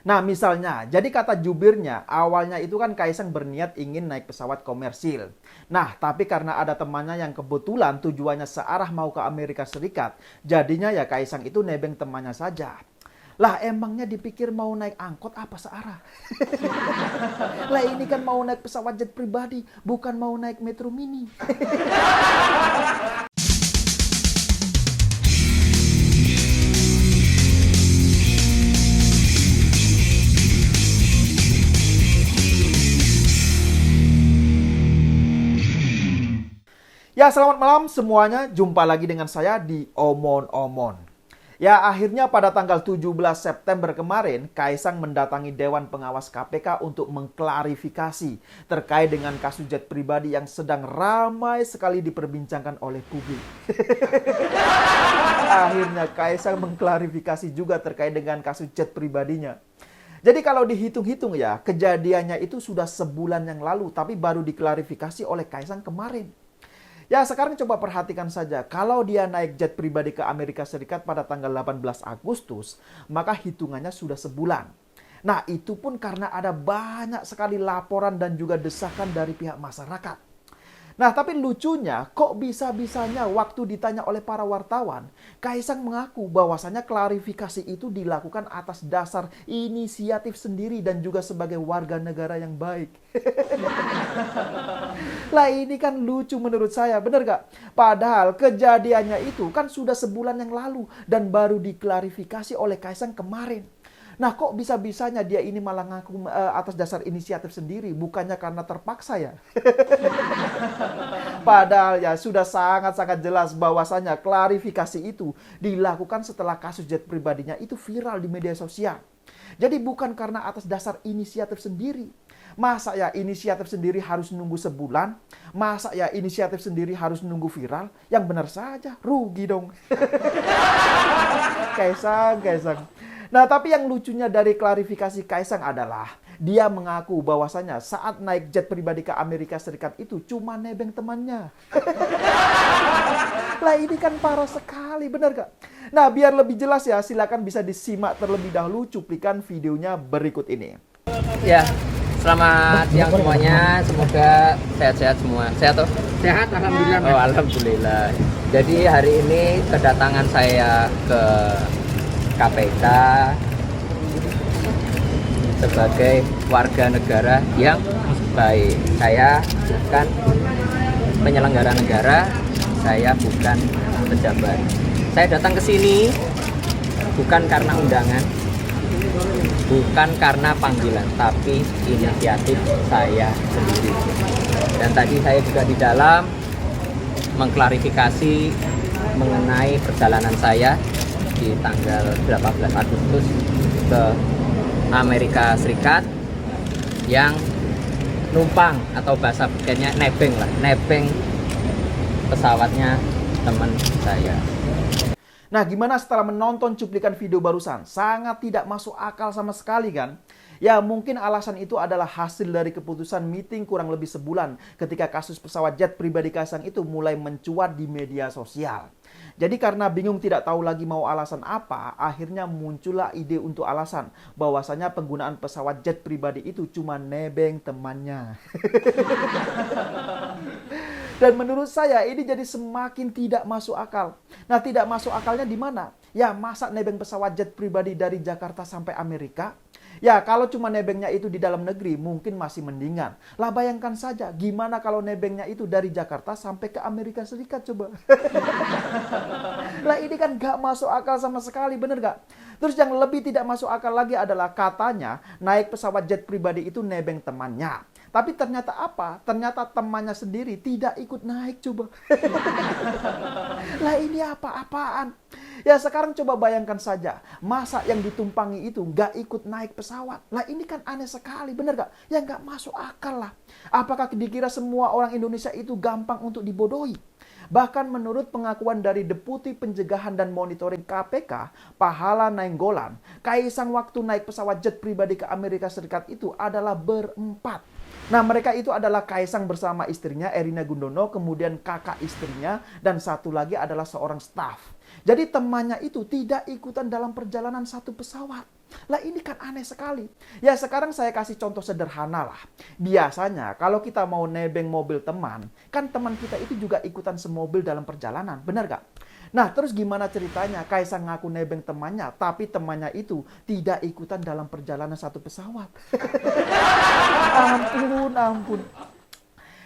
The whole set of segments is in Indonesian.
Nah, misalnya, jadi kata jubirnya, awalnya itu kan Kaisang berniat ingin naik pesawat komersil. Nah, tapi karena ada temannya yang kebetulan tujuannya searah mau ke Amerika Serikat, jadinya ya Kaisang itu nebeng temannya saja. Lah emangnya dipikir mau naik angkot apa searah? Lah ini kan mau naik pesawat jet pribadi, bukan mau naik Metro Mini. Ya, selamat malam semuanya. Jumpa lagi dengan saya di Omon Omon. Ya, akhirnya pada tanggal 17 September kemarin, Kaisang mendatangi Dewan Pengawas KPK untuk mengklarifikasi terkait dengan kasus jet pribadi yang sedang ramai sekali diperbincangkan oleh publik. Akhirnya Kaisang mengklarifikasi juga terkait dengan kasus jet pribadinya. Jadi kalau dihitung-hitung ya, kejadiannya itu sudah sebulan yang lalu, tapi baru diklarifikasi oleh Kaisang kemarin. Ya, sekarang coba perhatikan saja. Kalau dia naik jet pribadi ke Amerika Serikat pada tanggal 18 Agustus, maka hitungannya sudah sebulan. Nah, itu pun karena ada banyak sekali laporan dan juga desakan dari pihak masyarakat. Nah, tapi lucunya, kok bisa-bisanya waktu ditanya oleh para wartawan, Kaisang mengaku bahwasannya klarifikasi itu dilakukan atas dasar inisiatif sendiri dan juga sebagai warga negara yang baik. Lah ini kan lucu menurut saya, bener gak? Padahal kejadiannya itu kan sudah sebulan yang lalu dan baru diklarifikasi oleh Kaisang kemarin. Nah, kok bisa-bisanya dia ini malah ngaku atas dasar inisiatif sendiri, bukannya karena terpaksa ya? Padahal ya sudah sangat-sangat jelas bahwasanya klarifikasi itu dilakukan setelah kasus jet pribadinya itu viral di media sosial. Jadi bukan karena atas dasar inisiatif sendiri. Masa ya inisiatif sendiri harus nunggu sebulan? Masa ya inisiatif sendiri harus nunggu viral? Yang benar saja, rugi dong. Kaisang. Nah, tapi yang lucunya dari klarifikasi Kaisang adalah dia mengaku bahwasanya saat naik jet pribadi ke Amerika Serikat itu cuma nebeng temannya. Lah ini kan parah sekali, benar gak? Nah, biar lebih jelas ya, silakan bisa disimak terlebih dahulu cuplikan videonya berikut ini. Ya, selamat siang semuanya. Semoga sehat-sehat semua. Sehat toh? Sehat, alhamdulillah. Oh, alhamdulillah. Jadi hari ini kedatangan saya ke KPK sebagai warga negara yang baik. Saya bukan penyelenggara negara, saya bukan pejabat. Saya datang ke sini bukan karena undangan, bukan karena panggilan, tapi inisiatif saya sendiri. Dan tadi saya juga di dalam mengklarifikasi mengenai perjalanan saya di tanggal 18 Agustus ke Amerika Serikat yang numpang atau bahasa bukannya nebeng pesawatnya teman saya. Nah, gimana setelah menonton cuplikan video barusan? Sangat tidak masuk akal sama sekali kan? Ya, mungkin alasan itu adalah hasil dari keputusan meeting kurang lebih sebulan ketika kasus pesawat jet pribadi Kaisang itu mulai mencuat di media sosial. Jadi karena bingung tidak tahu lagi mau alasan apa, akhirnya muncullah ide untuk alasan bahwasanya penggunaan pesawat jet pribadi itu cuma nebeng temannya. Dan menurut saya ini jadi semakin tidak masuk akal. Nah, tidak masuk akalnya di mana? Ya, masa nebeng pesawat jet pribadi dari Jakarta sampai Amerika? Ya, kalau cuma nebengnya itu di dalam negeri mungkin masih mendingan. Lah bayangkan saja gimana kalau nebengnya itu dari Jakarta sampai ke Amerika Serikat coba. Lah ini kan gak masuk akal sama sekali, bener gak? Terus yang lebih tidak masuk akal lagi adalah katanya naik pesawat jet pribadi itu nebeng temannya. Tapi ternyata apa? Ternyata temannya sendiri tidak ikut naik coba. Lah ini apa-apaan? Ya sekarang coba bayangkan saja, masa yang ditumpangi itu nggak ikut naik pesawat? Lah ini kan aneh sekali, bener gak? Ya nggak masuk akal lah. Apakah dikira semua orang Indonesia itu gampang untuk dibodohi? Bahkan menurut pengakuan dari Deputi Pencegahan dan Monitoring KPK, Pahala Nainggolan, Kaisang waktu naik pesawat jet pribadi ke Amerika Serikat itu adalah berempat. Nah, mereka itu adalah Kaisang bersama istrinya Erina Gundono, kemudian kakak istrinya, dan satu lagi adalah seorang staf. Jadi temannya itu tidak ikutan dalam perjalanan satu pesawat. Lah ini kan aneh sekali. Ya sekarang saya kasih contoh sederhana lah. Biasanya kalau kita mau nebeng mobil teman, kan teman kita itu juga ikutan semobil dalam perjalanan, benar gak? Nah terus gimana ceritanya Kaisang ngaku nebeng temannya, tapi temannya itu tidak ikutan dalam perjalanan satu pesawat. Ampun, ampun.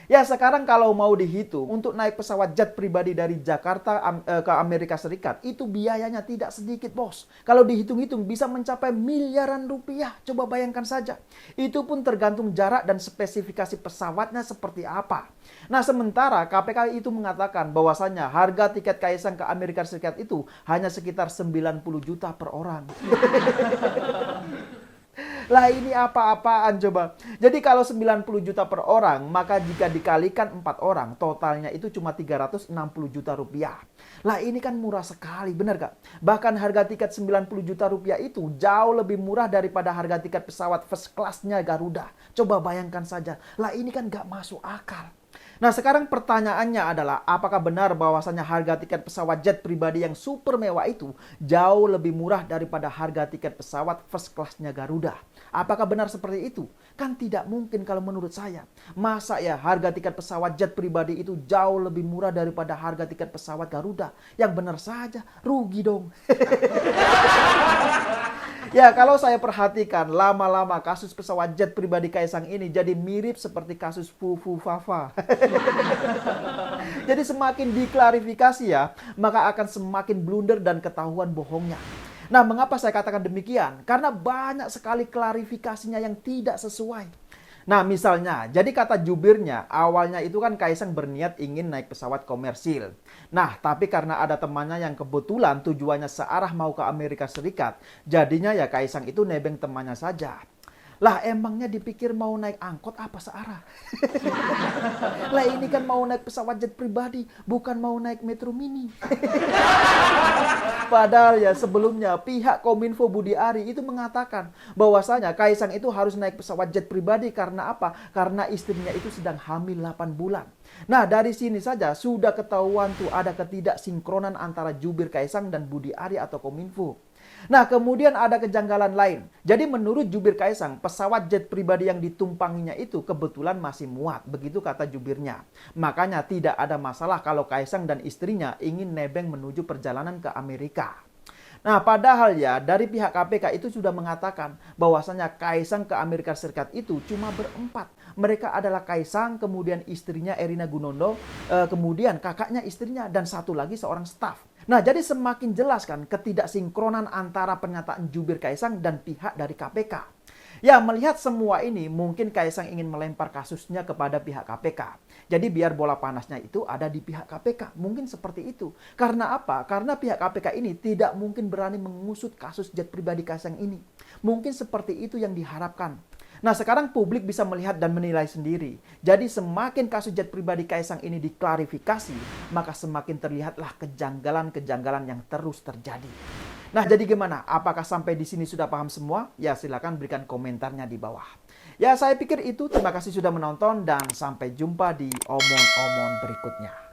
Ya sekarang kalau mau dihitung untuk naik pesawat jet pribadi dari Jakarta ke Amerika Serikat itu biayanya tidak sedikit bos. Kalau dihitung-hitung bisa mencapai miliaran rupiah. Coba bayangkan saja. Itu pun tergantung jarak dan spesifikasi pesawatnya seperti apa. Nah sementara KPK itu mengatakan bahwasannya harga tiket Kaisang ke Amerika Serikat itu hanya sekitar 90 juta per orang. Lah ini apa-apaan coba. Jadi kalau 90 juta per orang, maka jika dikalikan 4 orang, totalnya itu cuma 360 juta rupiah. Lah ini kan murah sekali, benar gak? Bahkan harga tiket 90 juta rupiah itu jauh lebih murah daripada harga tiket pesawat first class-nya Garuda. Coba bayangkan saja. Lah ini kan gak masuk akal. Nah sekarang pertanyaannya adalah apakah benar bahwasannya harga tiket pesawat jet pribadi yang super mewah itu jauh lebih murah daripada harga tiket pesawat first class-nya Garuda? Apakah benar seperti itu? Kan tidak mungkin kalau menurut saya. Masa ya harga tiket pesawat jet pribadi itu jauh lebih murah daripada harga tiket pesawat Garuda? Yang benar saja, rugi dong. Ya kalau saya perhatikan lama-lama kasus pesawat jet pribadi Kaisang ini jadi mirip seperti kasus Fufu Fafa. Jadi semakin diklarifikasi ya, maka akan semakin blunder dan ketahuan bohongnya. Nah mengapa saya katakan demikian? Karena banyak sekali klarifikasinya yang tidak sesuai. Nah misalnya, jadi kata jubirnya, awalnya itu kan Kaisang berniat ingin naik pesawat komersil. Nah tapi karena ada temannya yang kebetulan tujuannya searah mau ke Amerika Serikat, jadinya ya Kaisang itu nebeng temannya saja. Lah emangnya dipikir mau naik angkot apa searah? Lah ini kan mau naik pesawat jet pribadi, bukan mau naik Metro Mini. Padahal ya sebelumnya pihak Kominfo Budi Ari itu mengatakan bahwasanya Kaisang itu harus naik pesawat jet pribadi karena apa? Karena istrinya itu sedang hamil 8 bulan. Nah dari sini saja sudah ketahuan tuh ada ketidaksinkronan antara jubir Kaisang dan Budi Ari atau Kominfo. Nah kemudian ada kejanggalan lain. Jadi menurut jubir Kaisang, pesawat jet pribadi yang ditumpanginya itu kebetulan masih muat. Begitu kata jubirnya. Makanya tidak ada masalah kalau Kaisang dan istrinya ingin nebeng menuju perjalanan ke Amerika. Nah padahal ya dari pihak KPK itu sudah mengatakan bahwasanya Kaisang ke Amerika Serikat itu cuma berempat. Mereka adalah Kaisang, kemudian istrinya Erina Gununo, kemudian kakaknya istrinya, dan satu lagi seorang staf. Nah jadi semakin jelas kan ketidaksinkronan antara pernyataan jubir Kaisang dan pihak dari KPK. Ya melihat semua ini mungkin Kaisang ingin melempar kasusnya kepada pihak KPK. Jadi biar bola panasnya itu ada di pihak KPK. Mungkin seperti itu. Karena apa? Karena pihak KPK ini tidak mungkin berani mengusut kasus jet pribadi Kaisang ini. Mungkin seperti itu yang diharapkan. Nah sekarang publik bisa melihat dan menilai sendiri. Jadi semakin kasus jet pribadi Kaisang ini diklarifikasi, maka semakin terlihatlah kejanggalan-kejanggalan yang terus terjadi. Nah jadi gimana? Apakah sampai di sini sudah paham semua? Ya silakan berikan komentarnya di bawah. Ya saya pikir itu. Terima kasih sudah menonton dan sampai jumpa di omon-omon berikutnya.